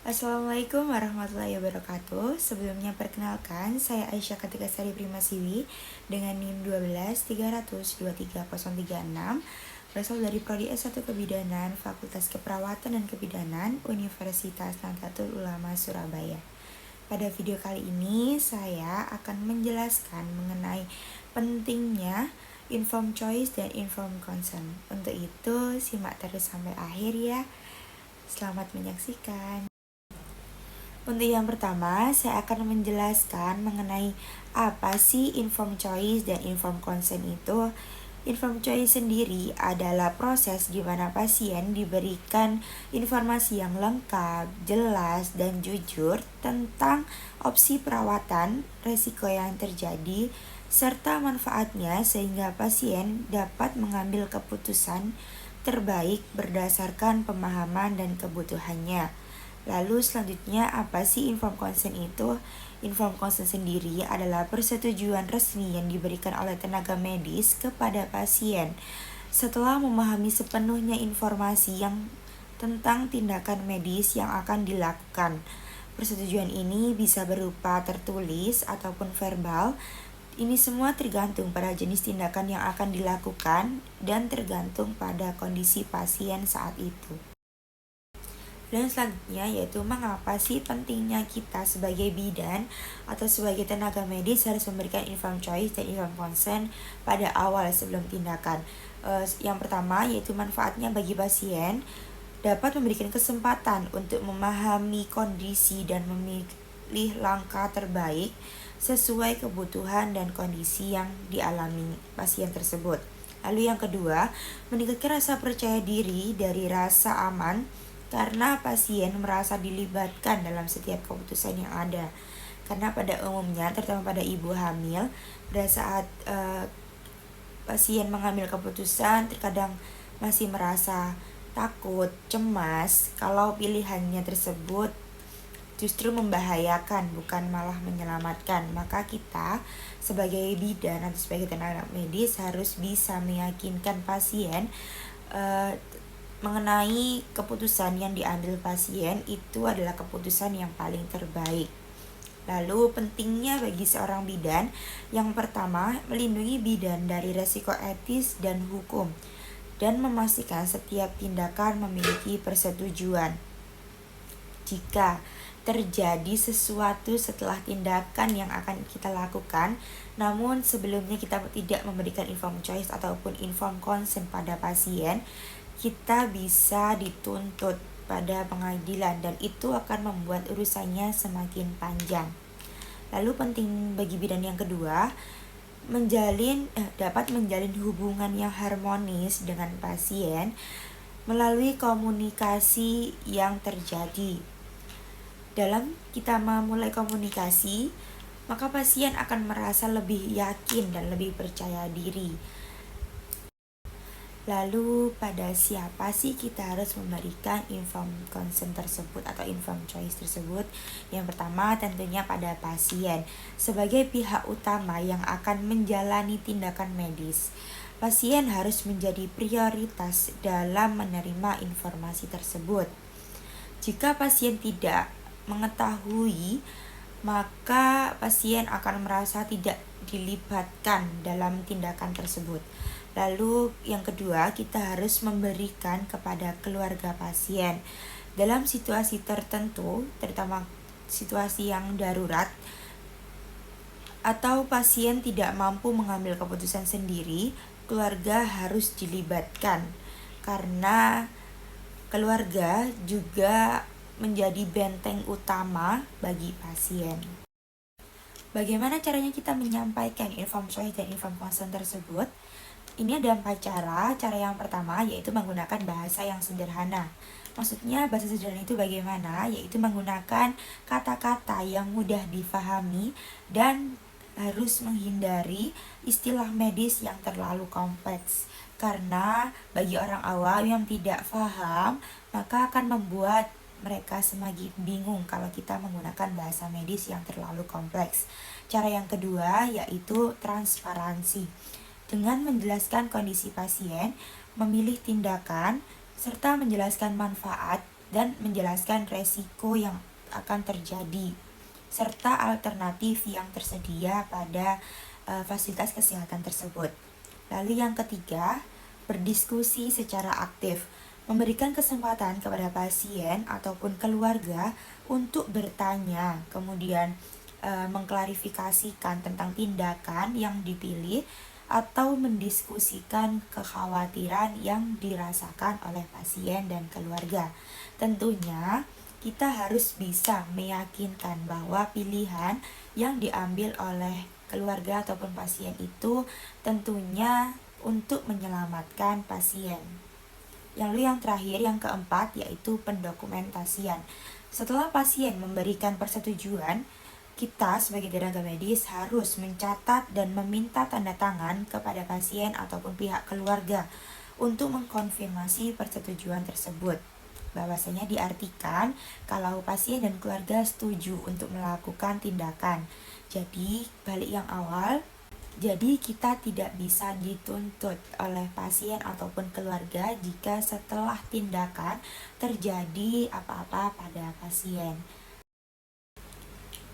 Assalamualaikum warahmatullahi wabarakatuh. Sebelumnya perkenalkan, saya Aisyah Kartika Sari Primasiwi dengan NIM 123002336, berasal dari Prodi S1 Kebidanan, Fakultas Keperawatan dan Kebidanan, Universitas Nahdlatul Ulama Surabaya. Pada video kali ini saya akan menjelaskan mengenai pentingnya informed choice dan informed consent. Untuk itu, simak terus sampai akhir ya. Selamat menyaksikan. Untuk yang pertama, saya akan menjelaskan mengenai apa sih informed choice dan informed consent itu. Informed choice sendiri adalah proses di mana pasien diberikan informasi yang lengkap, jelas, dan jujur tentang opsi perawatan, resiko yang terjadi, serta manfaatnya sehingga pasien dapat mengambil keputusan terbaik berdasarkan pemahaman dan kebutuhannya. Lalu selanjutnya apa sih informed consent itu? Informed consent sendiri adalah persetujuan resmi yang diberikan oleh tenaga medis kepada pasien setelah memahami sepenuhnya informasi yang tentang tindakan medis yang akan dilakukan. Persetujuan ini bisa berupa tertulis ataupun verbal. Ini semua tergantung pada jenis tindakan yang akan dilakukan dan tergantung pada kondisi pasien saat itu. Dan selanjutnya yaitu mengapa sih pentingnya kita sebagai bidan atau sebagai tenaga medis harus memberikan informed choice dan informed consent pada awal sebelum tindakan. Yang pertama yaitu manfaatnya bagi pasien dapat memberikan kesempatan untuk memahami kondisi dan memilih langkah terbaik sesuai kebutuhan dan kondisi yang dialami pasien tersebut. Lalu yang kedua, meningkatkan rasa percaya diri dari rasa aman karena pasien merasa dilibatkan dalam setiap keputusan yang ada. Karena pada umumnya, terutama pada ibu hamil, pada saat pasien mengambil keputusan, terkadang masih merasa takut, cemas, kalau pilihannya tersebut justru membahayakan, bukan malah menyelamatkan. Maka kita sebagai bidan atau sebagai tenaga medis harus bisa meyakinkan pasien mengenai keputusan yang diambil pasien itu adalah keputusan yang paling terbaik. Lalu pentingnya bagi seorang bidan, yang pertama melindungi bidan dari resiko etis dan hukum dan memastikan setiap tindakan memiliki persetujuan. Jika terjadi sesuatu setelah tindakan yang akan kita lakukan, namun sebelumnya kita tidak memberikan informed choice ataupun informed consent pada pasien, kita bisa dituntut pada pengadilan dan itu akan membuat urusannya semakin panjang. Lalu penting bagi bidan yang kedua, dapat menjalin hubungan yang harmonis dengan pasien melalui komunikasi yang terjadi. Dalam kita memulai komunikasi, maka pasien akan merasa lebih yakin dan lebih percaya diri. Lalu pada siapa sih kita harus memberikan informed consent tersebut atau informed choice tersebut? Yang pertama tentunya pada pasien sebagai pihak utama yang akan menjalani tindakan medis. Pasien harus menjadi prioritas dalam menerima informasi tersebut. Jika pasien tidak mengetahui, maka pasien akan merasa tidak dilibatkan dalam tindakan tersebut. Lalu yang kedua, kita harus memberikan kepada keluarga pasien dalam situasi tertentu, terutama situasi yang darurat atau pasien tidak mampu mengambil keputusan sendiri, keluarga harus dilibatkan karena keluarga juga menjadi benteng utama bagi pasien. Bagaimana caranya kita menyampaikan informed choice dan informed consent tersebut? Ini ada 4 cara. Cara yang pertama yaitu menggunakan bahasa yang sederhana. Maksudnya bahasa sederhana itu bagaimana? Yaitu menggunakan kata-kata yang mudah difahami dan harus menghindari istilah medis yang terlalu kompleks. Karena bagi orang awam yang tidak paham, maka akan membuat mereka semakin bingung kalau kita menggunakan bahasa medis yang terlalu kompleks. Cara yang kedua yaitu transparansi. Dengan menjelaskan kondisi pasien, memilih tindakan, serta menjelaskan manfaat, dan menjelaskan resiko yang akan terjadi serta alternatif yang tersedia pada fasilitas kesehatan tersebut. Lalu yang ketiga, berdiskusi secara aktif, memberikan kesempatan kepada pasien ataupun keluarga untuk bertanya, kemudian mengklarifikasikan tentang tindakan yang dipilih atau mendiskusikan kekhawatiran yang dirasakan oleh pasien dan keluarga. Tentunya kita harus bisa meyakinkan bahwa pilihan yang diambil oleh keluarga ataupun pasien itu tentunya untuk menyelamatkan pasien. Lalu yang terakhir, yang keempat, yaitu pendokumentasian. Setelah pasien memberikan persetujuan, kita sebagai tenaga medis harus mencatat dan meminta tanda tangan kepada pasien ataupun pihak keluarga untuk mengkonfirmasi persetujuan tersebut. Bahwasanya diartikan kalau pasien dan keluarga setuju untuk melakukan tindakan. Jadi, balik yang awal, jadi kita tidak bisa dituntut oleh pasien ataupun keluarga jika setelah tindakan terjadi apa-apa pada pasien.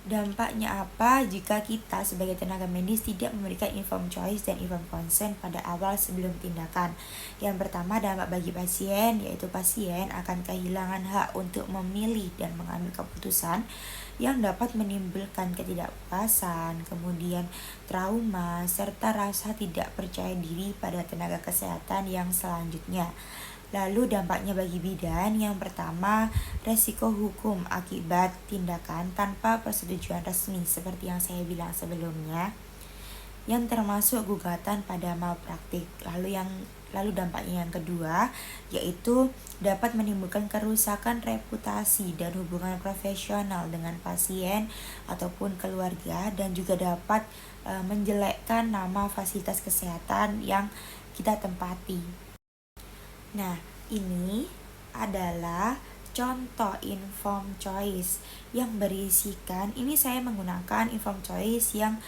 Dampaknya apa jika kita sebagai tenaga medis tidak memberikan informed choice dan informed consent pada awal sebelum tindakan? Yang pertama, dampak bagi pasien, yaitu pasien akan kehilangan hak untuk memilih dan mengambil keputusan yang dapat menimbulkan ketidakpuasan, kemudian trauma, serta rasa tidak percaya diri pada tenaga kesehatan yang selanjutnya. Lalu dampaknya bagi bidan, yang pertama, resiko hukum akibat tindakan tanpa persetujuan resmi seperti yang saya bilang sebelumnya, yang termasuk gugatan pada malpraktik. Lalu dampaknya yang kedua, yaitu dapat menimbulkan kerusakan reputasi dan hubungan profesional dengan pasien ataupun keluarga, dan juga dapat menjelekkan nama fasilitas kesehatan yang kita tempati. Nah, ini adalah contoh informed choice yang berisikan, ini saya menggunakan informed choice yang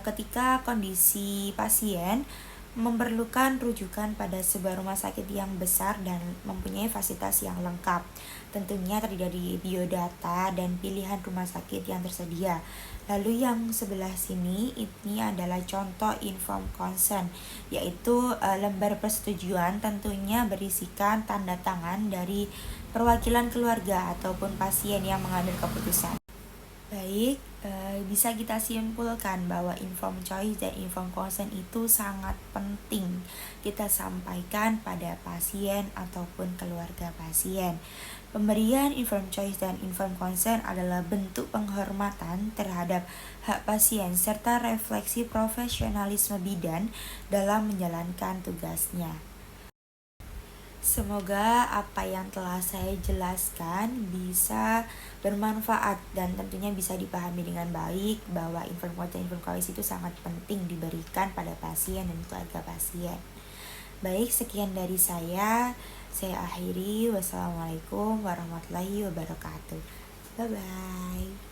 ketika kondisi pasien memerlukan rujukan pada sebuah rumah sakit yang besar dan mempunyai fasilitas yang lengkap. Tentunya terdiri dari biodata dan pilihan rumah sakit yang tersedia. Lalu yang sebelah sini ini adalah contoh informed consent, yaitu lembar persetujuan tentunya berisikan tanda tangan dari perwakilan keluarga ataupun pasien yang mengambil keputusan. Baik, bisa kita simpulkan bahwa informed choice dan informed consent itu sangat penting kita sampaikan pada pasien ataupun keluarga pasien. Pemberian informed choice dan informed consent adalah bentuk penghormatan terhadap hak pasien serta refleksi profesionalisme bidan dalam menjalankan tugasnya. Semoga apa yang telah saya jelaskan bisa bermanfaat dan tentunya bisa dipahami dengan baik bahwa informasi itu sangat penting diberikan pada pasien dan keluarga pasien. Baik, sekian dari saya akhiri. Wassalamualaikum warahmatullahi wabarakatuh. Bye-bye.